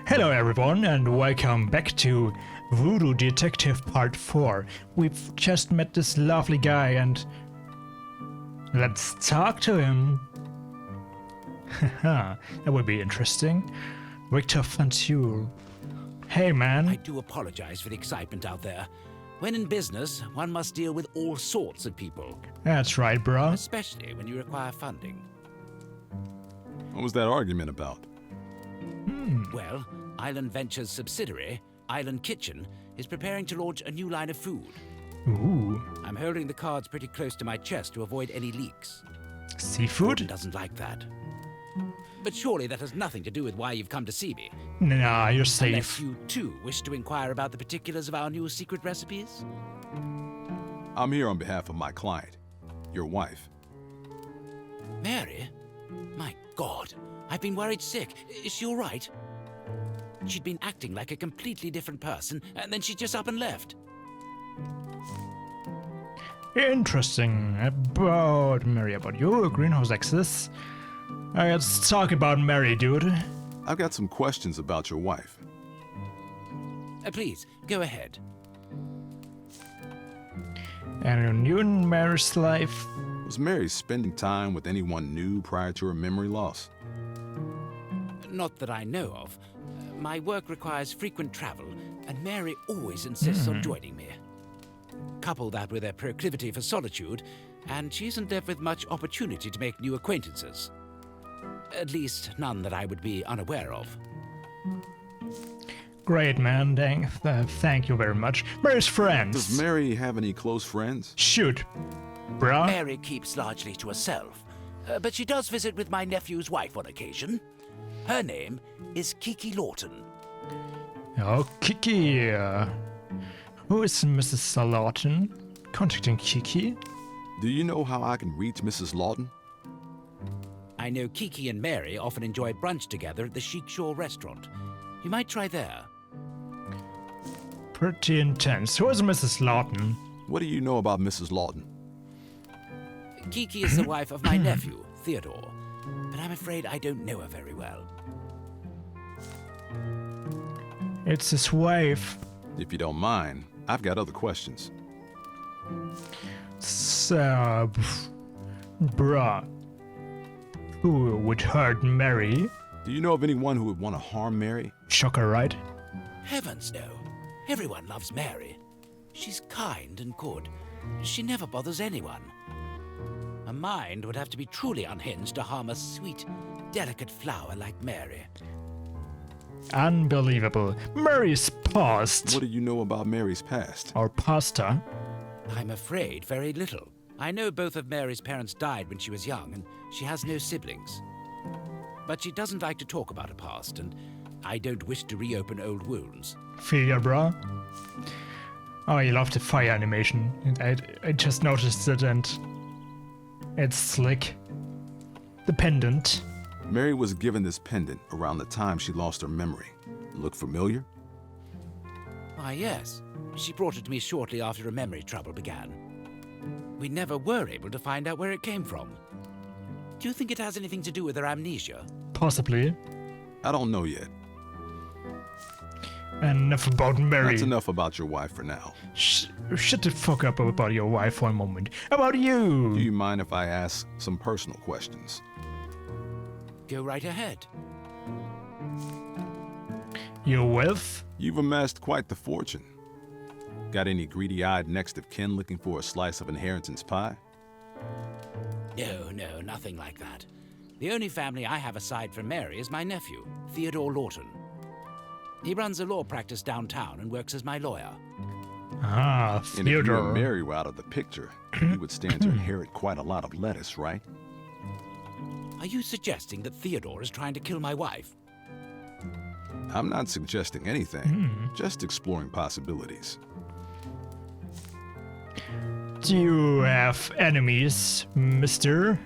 Hello everyone and welcome back to Voodoo Detective Part 4. We've just met this lovely guy and let's talk to him. Haha, that would be interesting. Victor Fantul. Hey man. I do apologize for the excitement out there. When in business, one must deal with all sorts of people. That's right, bro. Especially when you require funding. What was that argument about? Well, Island Ventures' subsidiary, Island Kitchen, is preparing to launch a new line of food. Ooh. I'm holding the cards pretty close to my chest to avoid any leaks. Seafood? Gordon doesn't like that. But surely that has nothing to do with why you've come to see me. Nah, you're Unless safe. you, too, wish to inquire about the particulars of our new secret recipes? I'm here on behalf of my client, your wife. Mary? My God, I've been worried sick. Is she all right? She'd been acting like a completely different person, and then she just up and left. Interesting. About Mary, about you, greenhouse access. Let's talk about Mary, dude. I've got some questions about your wife. Please, go ahead. And you in Mary's life? Was Mary spending time with anyone new prior to her memory loss? Not that I know of. My work requires frequent travel, and Mary always insists on joining me. Couple that with a proclivity for solitude, and she isn't left with much opportunity to make new acquaintances. At least, none that I would be unaware of. Great, man. Thank you very much. Mary's friends. Does Mary have any close friends? Shoot. Bruh. Mary keeps largely to herself, but she does visit with my nephew's wife on occasion. Her name is Kiki Lawton. Oh, Kiki. Who is Mrs. Lawton? Contacting Kiki? Do you know how I can reach Mrs. Lawton? I know Kiki and Mary often enjoy brunch together at the Chic Shore restaurant. You might try there. Pretty intense. Who is Mrs. Lawton? What do you know about Mrs. Lawton? Kiki is the wife of my nephew, Theodore, but I'm afraid I don't know her very well. It's his wife. If you don't mind, I've got other questions. So, bruh. Who would hurt Mary? Do you know of anyone who would want to harm Mary? Shocker, right? Heavens, no. Everyone loves Mary. She's kind and good. She never bothers anyone. A mind would have to be truly unhinged to harm a sweet, delicate flower like Mary. Unbelievable. Mary's past. What do you know about Mary's past? Or pasta. I'm afraid very little. I know both of Mary's parents died when she was young, and she has no siblings. But she doesn't like to talk about her past, and I don't wish to reopen old wounds. Feel ya, bruh? Oh, I love the fire animation. I just noticed it and it's slick. The pendant. Mary was given this pendant around the time she lost her memory. Look familiar? Why, yes. She brought it to me shortly after her memory trouble began. We never were able to find out where it came from. Do you think it has anything to do with her amnesia? Possibly. I don't know yet. Enough about Mary. That's enough about your wife for now. Shut the fuck up about your wife for a moment. About you. Do you mind if I ask some personal questions? Go right ahead. Your wealth? You've amassed quite the fortune. Got any greedy-eyed next of kin looking for a slice of inheritance pie? No, nothing like that. The only family I have aside from Mary is my nephew, Theodore Lawton. He runs a law practice downtown and works as my lawyer. Ah, And if you and Theodore. Mary were out of the picture, you would stand to inherit quite a lot of lettuce, right? Are you suggesting that Theodore is trying to kill my wife? I'm not suggesting anything, just exploring possibilities. Do you have enemies, mister?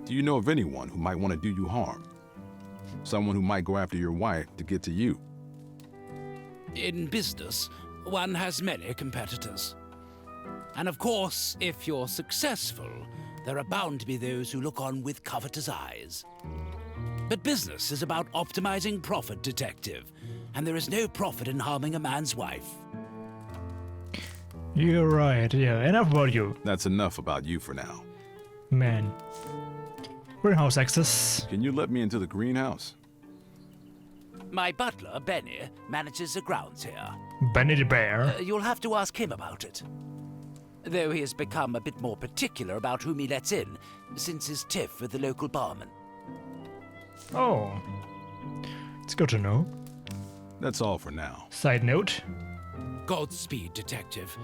Do you know of anyone who might want to do you harm? Someone who might go after your wife to get to you? In business, one has many competitors. And of course, if you're successful, there are bound to be those who look on with covetous eyes. But business is about optimizing profit, Detective. And there is no profit in harming a man's wife. You're right, yeah. Enough about you, That's enough about you for now. man. Greenhouse access. Can you let me into the greenhouse? My butler, Benny, manages the grounds here. Benny the Bear. You'll have to ask him about it. Though he has become a bit more particular about whom he lets in since his tiff with the local barman. Oh. It's good to know. That's all for now. Side note. Godspeed, Detective.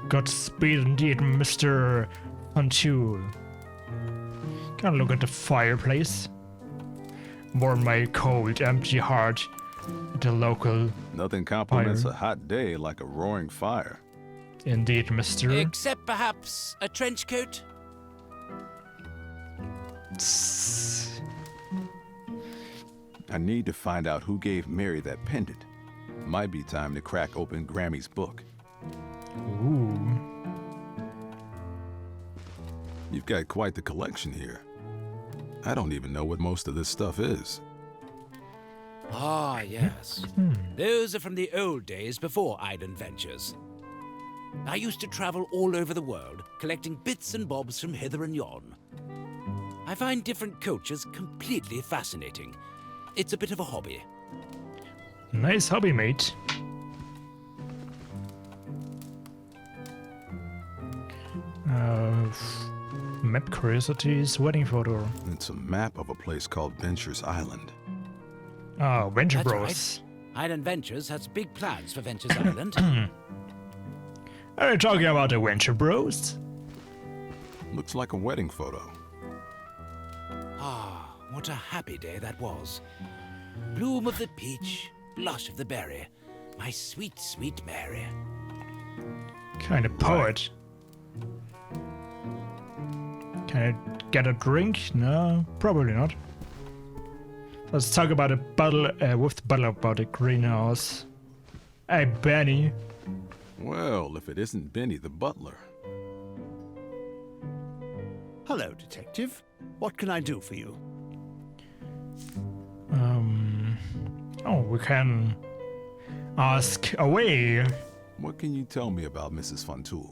Godspeed indeed, Mr. Fantul. Can I look at the fireplace? Warm my cold, empty heart at the local. Nothing compliments Fire. a hot day like a roaring fire. Indeed, Mr. Except perhaps a trench coat? I need to find out who gave Mary that pendant. Might be time to crack open Grammy's book. Ooh. You've got quite the collection here. I don't even know what most of this stuff is. Ah, yes. Those are from the old days before island ventures. I used to travel all over the world, collecting bits and bobs from hither and yon. I find different cultures completely fascinating. It's a bit of a hobby. Nice hobby, mate. Map curiosities, wedding photo. It's a map of a place called Venture's Island. Oh, Venture That's Bros. Island Ventures has big plans for Ventures Island. Are you talking about the Venture Bros? Looks like a wedding photo. Ah, what a happy day that was. Bloom of the peach, blush of the berry. My sweet, sweet Mary. Kind of poet. Can I get a drink? No, probably not. Let's talk about a Butler with the Butler about the greenhouse. Hey, Benny. Well, if it isn't Benny the butler. Hello, Detective. What can I do for you? Oh, we can ask away. What can you tell me about Mrs. Fantul?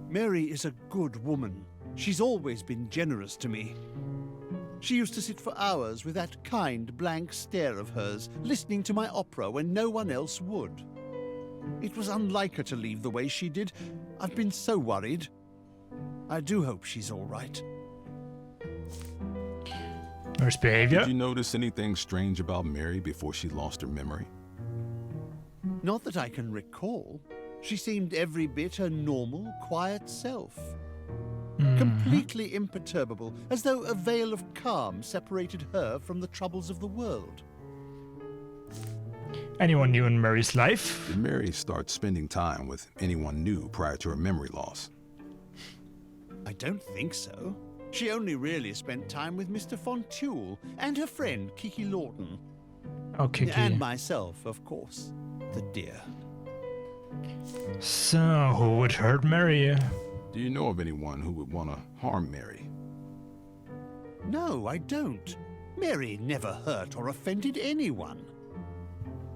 Mary is a good woman. She's always been generous to me. She used to sit for hours with that kind, blank stare of hers, listening to my opera when no one else would. It was unlike her to leave the way she did. I've been so worried. I do hope she's all right. Nice behavior. Did you notice anything strange about Mary before she lost her memory? Not that I can recall. She seemed every bit her normal, quiet self. Completely imperturbable, as though a veil of calm separated her from the troubles of the world. Anyone new in Mary's life? Did Mary start spending time with anyone new prior to her memory loss? I don't think so. She only really spent time with Mr. Fantul and her friend Kiki Lawton. Oh, Kiki. And myself, of course. The dear. So, who would hurt Mary? Do you know of anyone who would want to harm Mary? No, I don't. Mary never hurt or offended anyone.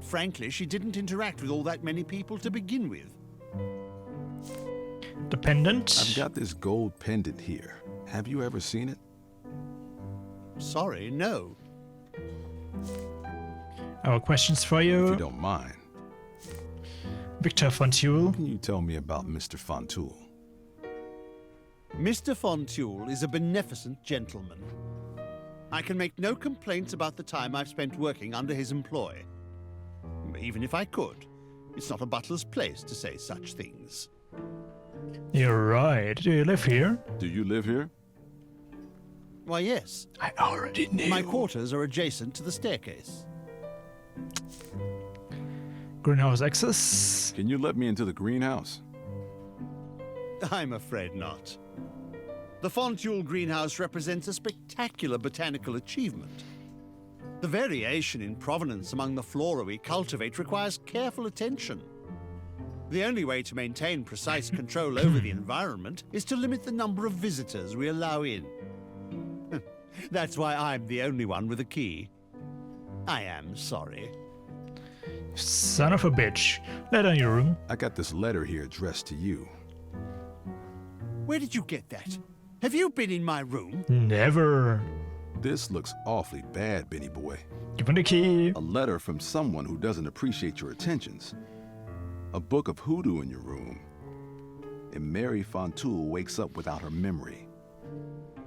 Frankly, she didn't interact with all that many people to begin with. The pendant? I've got this gold pendant here. Have you ever seen it? Sorry, no. Our questions for If you. you don't mind, Victor Fantul. can you tell me about Mr. Fantul? Mr. Fantul is a beneficent gentleman. I can make no complaints about the time I've spent working under his employ. Even if I could, it's not a butler's place to say such things. You're right. Do you live here? Do you live here? Why, yes. I already knew. My quarters are adjacent to the staircase. Greenhouse access. Can you let me into the greenhouse? I'm afraid not. The Fantul greenhouse represents a spectacular botanical achievement. The variation in provenance among the flora we cultivate requires careful attention. The only way to maintain precise control over the environment is to limit the number of visitors we allow in. That's why I'm the only one with a key. I am sorry. Son of a bitch. Let on your room. I got this letter here addressed to you. Where did you get that? Have you been in my room? Never. This looks awfully bad, Benny boy. Give him the key. A letter from someone who doesn't appreciate your attentions. A book of hoodoo in your room. And Mary Fontoul wakes up without her memory.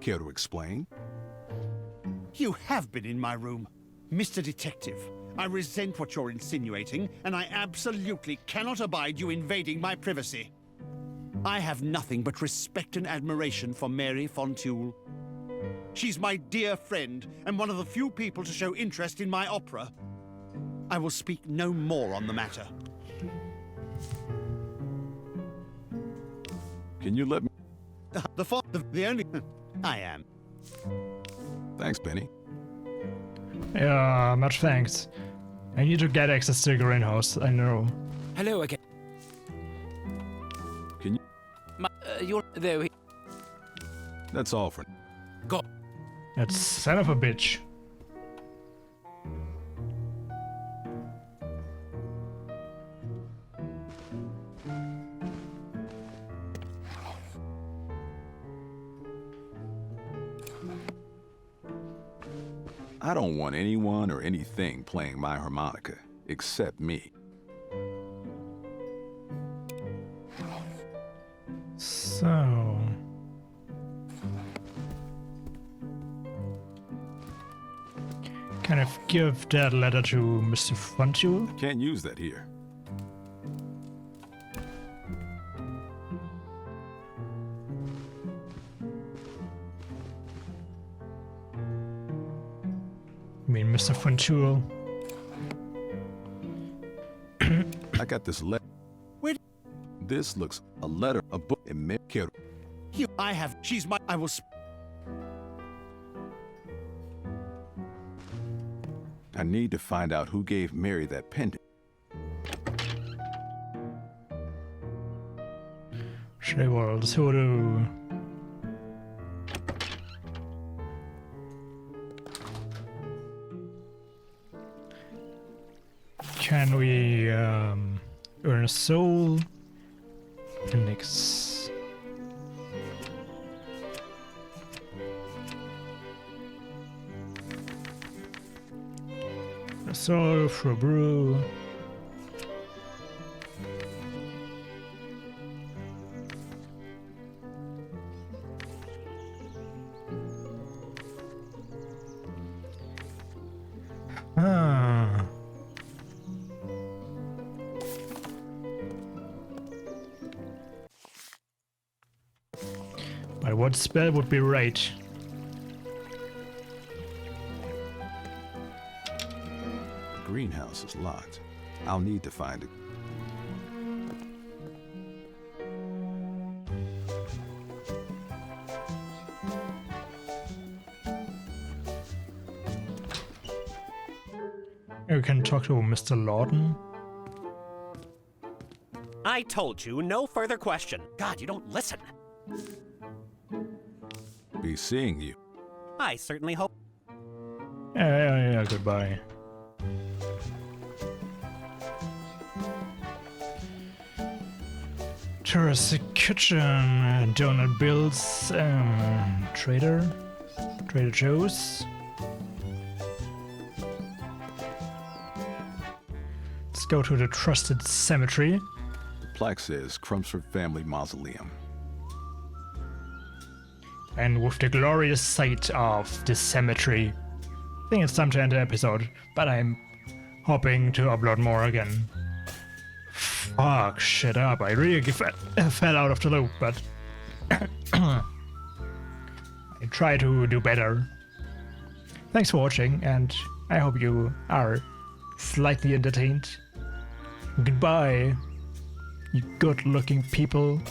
Care to explain? You have been in my room. Mr. Detective, I resent what you're insinuating, and I absolutely cannot abide you invading my privacy. I have nothing but respect and admiration for Mary Fontoul. She's my dear friend, and one of the few people to show interest in my opera. I will speak no more on the matter. Can you let me... The only... I am. Thanks, Benny. Yeah, much thanks. I need to get access to the greenhouse, I know. Hello again. Can you... You're there. That's all for... God. That son of a bitch. I don't want anyone or anything playing my harmonica, except me. So... Kind of give that letter to Mr. Fontoul. Can't use that here. I mean, Mr. Fontoul. I got this letter. Wait. This looks a letter, a book, and Mary. You, I have... She's my... I will... I need to find out who gave Mary that pendant. Shrivel's hoodoo. Can we earn a soul? Nix. A soul for a brew. Ah. But what spell would be right? The greenhouse is locked. I'll need to find it. We can talk to Mr. Lawton. I told you, no further question. God, you don't listen. Be seeing you. I certainly hope. Yeah, goodbye. Tourist kitchen, donut bills, Trader Joe's. Let's go to the trusted cemetery. The plaque says Crumpsford Family Mausoleum. And with the glorious sight of the cemetery, I think it's time to end the episode, but I'm hoping to upload more again. Fuck shit up, I really fell out of the loop, but I try to do better. Thanks for watching, and I hope you are slightly entertained. Goodbye, you good-looking people.